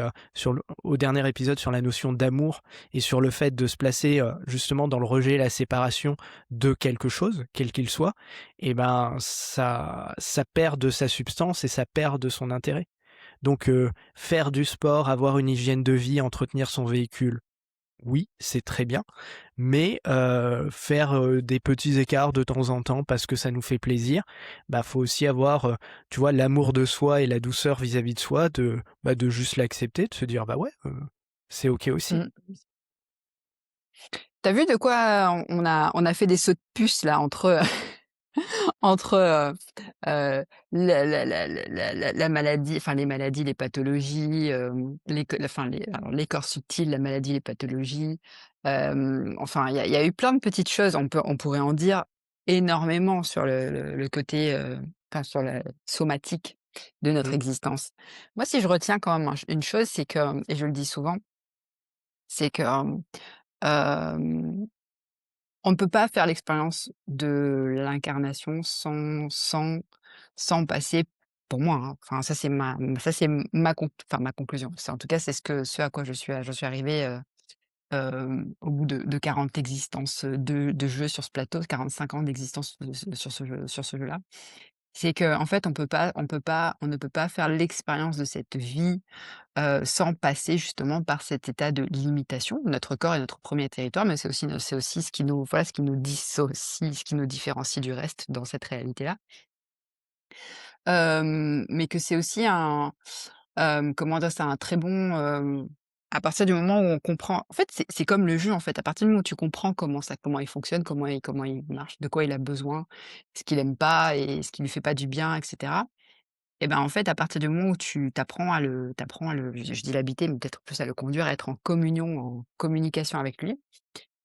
au dernier épisode sur la notion d'amour et sur le fait de se placer, justement dans le rejet et la séparation de quelque chose, quel qu'il soit, et ben, ça perd de sa substance et ça perd de son intérêt. Donc, faire du sport, avoir une hygiène de vie, entretenir son véhicule, oui, c'est très bien, mais faire, des petits écarts de temps en temps parce que ça nous fait plaisir, bah, faut aussi avoir, tu vois, l'amour de soi et la douceur vis-à-vis de soi, de juste l'accepter, de se dire: «Bah, ouais, c'est OK aussi». mmh. Tu vu de quoi on a fait des sauts de puce là entre, entre, la maladie, enfin les maladies, les pathologies, les corps subtils, la maladie, les pathologies, enfin il y a eu plein de petites choses. On pourrait en dire énormément sur le côté, enfin sur la somatique de notre Mmh, existence. Moi, si je retiens quand même une chose, c'est que, et je le dis souvent, c'est que, on ne peut pas faire l'expérience de l'incarnation sans passer, pour moi, hein, enfin ça c'est ma conclusion. C'est en tout cas, c'est ce à quoi je suis arrivée, au bout de 40 existences, de jeux sur ce plateau, 45 ans d'existence sur ce jeu-là. C'est qu'en fait, on ne peut pas faire l'expérience de cette vie, sans passer justement par cet état de limitation. Notre corps est notre premier territoire, mais c'est aussi ce qui nous, voilà, ce qui nous dissocie, ce qui nous différencie du reste dans cette réalité-là. Mais que c'est aussi comment dire ça? Un très bon, à partir du moment où on comprend, en fait, c'est comme le jeu, en fait. À partir du moment où tu comprends comment il fonctionne, comment il marche, de quoi il a besoin, ce qu'il aime pas et ce qui lui fait pas du bien, et cetera. Et ben, en fait, à partir du moment où tu apprends à le je dis l'habiter, mais peut-être plus à le conduire, à être en communion, en communication avec lui,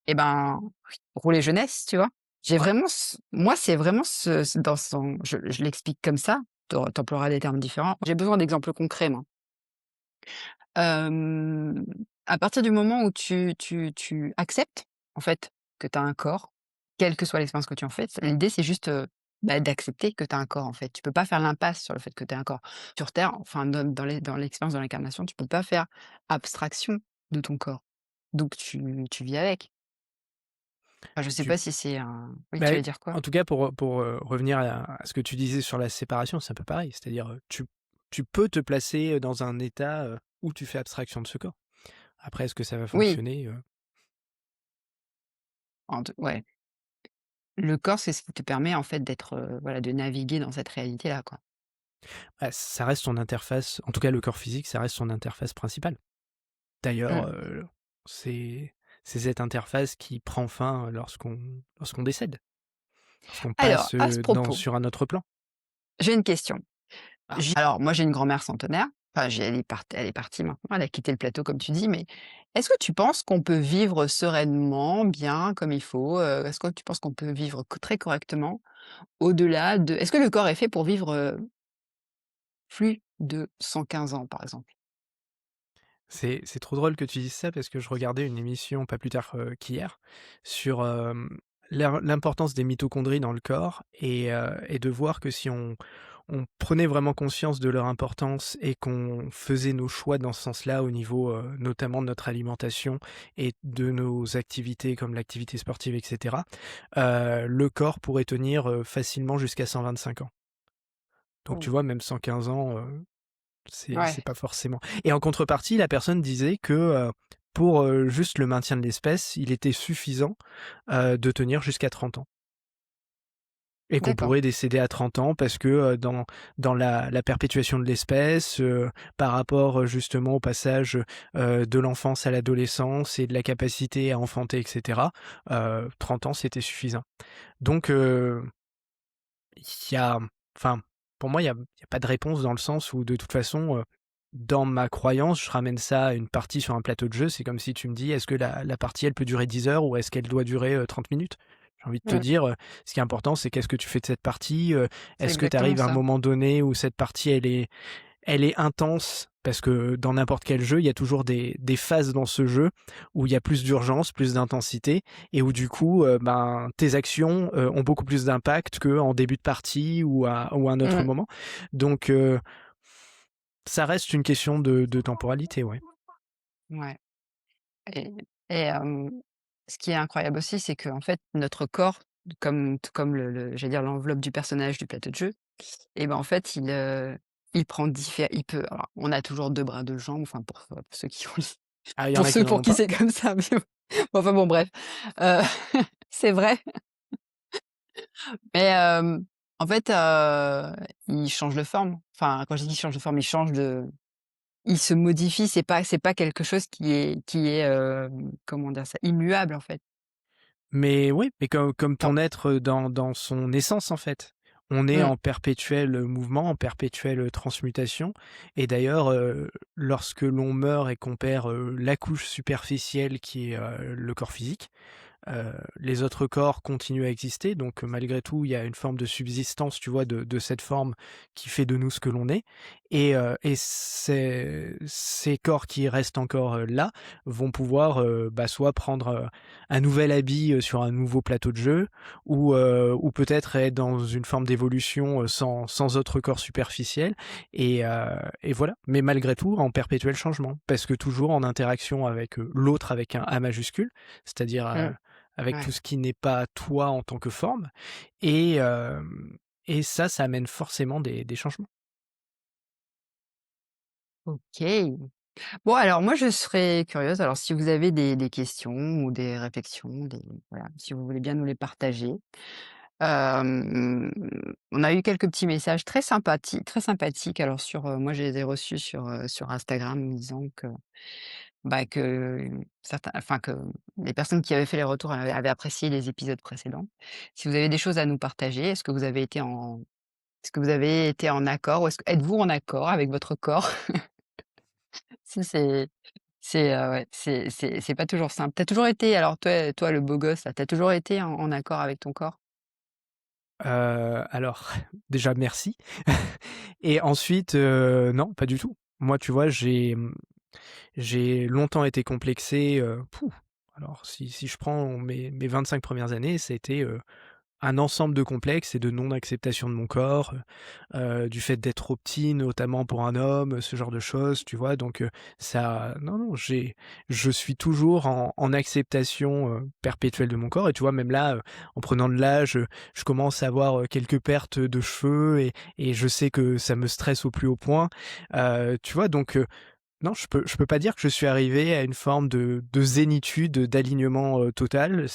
et ben, rouler jeunesse, tu vois? J'ai ouais. vraiment moi, c'est vraiment ce dans son je l'explique comme ça, tu emploieras des termes différents. J'ai besoin d'exemples concrets, moi. Hem, à partir du moment où tu acceptes, en fait, que tu as un corps, quelle que soit l'expérience que tu en fais, l'idée c'est juste, bah, d'accepter que tu as un corps, en fait. Tu peux pas faire l'impasse sur le fait que tu as un corps. Sur terre, enfin dans l'expérience de l'incarnation, tu peux pas faire abstraction de ton corps. Donc tu vis avec. Enfin, je sais Tu pas si c'est un oui, Bah, tu allais dire quoi? en tout cas, pour revenir à ce que tu disais sur la séparation, c'est un peu pareil. C'est-à-dire, tu peux te placer, dans un état, où tu fais abstraction de ce corps. Après, est-ce que ça va Oui, fonctionner? ouais. Le corps, c'est ce qui te permet, en fait, d'être, voilà, de naviguer dans cette réalité-là, quoi. Bah, ça reste son interface, en tout cas le corps physique, ça reste son interface principale. D'ailleurs, Mmh. c'est cette interface qui prend fin lorsqu'on décède, lorsqu'on Alors, passe, à ce dans propos, sur un autre plan. j'ai une question. Ah, Alors moi, j'ai une grand-mère centenaire. Enfin, elle est partie maintenant, elle a quitté le plateau comme tu dis, mais est-ce que tu penses qu'on peut vivre sereinement, bien, comme il faut? Est-ce que tu penses qu'on peut vivre très correctement au-delà de est-ce que le corps est fait pour vivre, plus de 115 ans, par exemple? C'est trop drôle que tu dises ça parce que je regardais une émission pas plus tard, qu'hier sur, l'importance des mitochondries dans le corps et de voir que si on prenait vraiment conscience de leur importance et qu'on faisait nos choix dans ce sens-là au niveau, notamment de notre alimentation et de nos activités comme l'activité sportive et cetera, le corps pourrait tenir, facilement jusqu'à 125 ans. Donc tu Mmh. vois, même 115 ans, c'est Ouais, pas forcément et en contrepartie, la personne disait que, pour, juste le maintien de l'espèce, il était suffisant, de tenir jusqu'à 30 ans et qu'on d'accord. pourrait décéder à 30 ans parce que, dans la perpétuation de l'espèce, par rapport, justement au passage, de l'enfance à l'adolescence et de la capacité à enfanter et cetera, 30 ans, c'était suffisant. Donc il y a enfin, pour moi, il y a pas de réponse dans le sens où de toute façon, dans ma croyance, je ramène ça à une partie sur un plateau de jeu. C'est comme si tu me dis: «Est-ce que la partie, elle peut durer 10 heures ou est-ce qu'elle doit durer, 30 minutes?» J'ai envie de te Mmh. dire, ce qui est important, c'est qu'est-ce que tu fais de cette partie? C'est Est-ce que tu exactement arrives à un ça. moment donné où cette partie, elle est intense parce que dans n'importe quel jeu, il y a toujours des phases dans ce jeu où il y a plus d'urgence, plus d'intensité et où du coup, ben, tes actions, ont beaucoup plus d'impact qu'en début de partie ou à un autre Mmh. moment. Donc ça reste une question de temporalité, ouais. Ouais et et ce qui est incroyable aussi, c'est qu'en fait, notre corps, comme tout comme le j'allais dire l'enveloppe du personnage du plateau de jeu et ben, en fait, il prend diffé il peut alors, on a toujours 2 bras, 2 jambes, enfin, pour ceux qui ont Ah, il y en pour a qui ceux n'en pour ont qui pas? c'est comme ça, mais enfin bon, bref, heu, c'est vrai, mais en fait, il change de forme. Enfin, quand je dis il change de forme, il se modifie, c'est pas quelque chose qui est, comment dire ça? Immuable, en fait. Mais oui, mais comme Non. ton être, dans son essence, en fait. On est Mmh. en perpétuel, mouvement, en perpétuelle, transmutation et d'ailleurs, lorsque l'on meurt et qu'on perd, la couche superficielle qui est, le corps physique, les autres corps continuent à exister, donc malgré tout, il y a une forme de subsistance, tu vois, de cette forme qui fait de nous ce que l'on est et ces corps qui restent encore, là, vont pouvoir, bah, soit prendre, un nouvel habit, sur un nouveau plateau de jeu ou peut-être être dans une forme d'évolution, sans autre corps superficiel et voilà. Mais malgré tout, en perpétuel changement, parce que toujours en interaction avec, l'autre avec un A majuscule, c'est-à-dire, Mmh. avec tout Ouais. ce qui n'est pas toi en tant que forme et ça amène forcément des changements. OK. Bon, alors moi, je serais curieuse, alors si vous avez des questions ou des réflexions, voilà, si vous voulez bien nous les partager. Hem, on a eu quelques petits messages très sympathiques. Alors moi, je les ai reçus sur Instagram me disant que, bah, que certains enfin, que les personnes qui avaient fait les retours avaient apprécié les épisodes précédents. Si vous avez des choses à nous partager, est-ce que vous avez été en accord ou êtes-vous en accord avec votre corps? Si ouais, c'est pas toujours simple. Tu as toujours été alors toi le beau gosse là, tu as toujours été en accord avec ton corps? Alors déjà merci et ensuite, non, pas du tout. Moi, tu vois, j'ai longtemps été complexé, alors si je prends mes 25 premières années, ça a été, un ensemble de complexes et de non-acceptation de mon corps, du fait d'être trop petit, notamment pour un homme, ce genre de choses, tu vois? Donc, ça non, non, je suis toujours en acceptation, perpétuelle de mon corps et tu vois, même là, en prenant de l'âge, je commence à avoir, quelques pertes de cheveux et je sais que ça me stresse au plus haut point, tu vois? Donc, non, je peux pas dire que je suis arrivé à une forme de zénitude, d'alignement, total.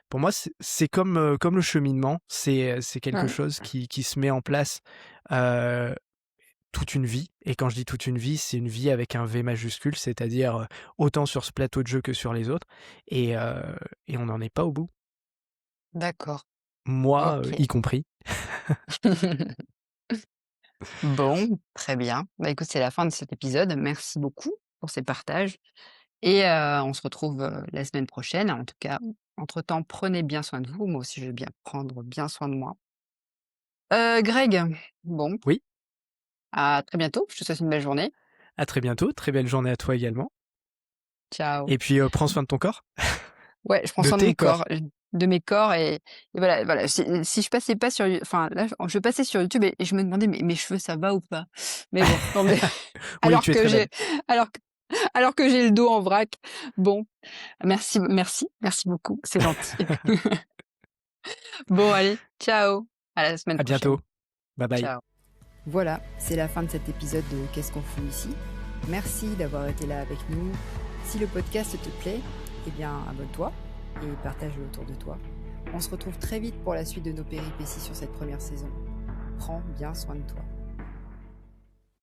Pour moi, c'est comme le cheminement, c'est quelque Mmh. chose qui se met en place, heu, toute une vie et quand je dis toute une vie, c'est une vie avec un V majuscule, c'est-à-dire, autant sur ce plateau de jeu que sur les autres et on n'en est pas au bout. D'accord, Moi, OK. y compris. Bon, très bien. Bah, écoute, c'est la fin de cet épisode. Merci beaucoup pour ces partages et on se retrouve, la semaine prochaine. En tout cas, entre-temps, prenez bien soin de vous. Moi aussi, je vais bien prendre bien soin de moi. Greg, bon, Oui, à très bientôt. Je te souhaite une belle journée. À très bientôt, très belle journée à toi également Ciao. et puis, prends soin de ton corps, Ouais, je prends de soin de tes mon corps, corps. de mes corps et voilà, si je passais pas sur You enfin là, je passais sur YouTube et je me demandais: «Mais mes cheveux, ça va ou pas?» Mais bon, non mais Oui, alors tu es que très j'ai belle. alors que alors que j'ai le dos en vrac. Bon, merci beaucoup, c'est gentil. Bon allez, ciao, à la semaine À bientôt. prochaine. Bye bye. Ciao. Voilà, c'est la fin de cet épisode de Qu'est-ce qu'on fout ici? Merci d'avoir été là avec nous. Si le podcast te plaît, eh bien abonne-toi et partage-le autour de toi. On se retrouve très vite pour la suite de nos péripéties sur cette première saison. Prends bien soin de toi.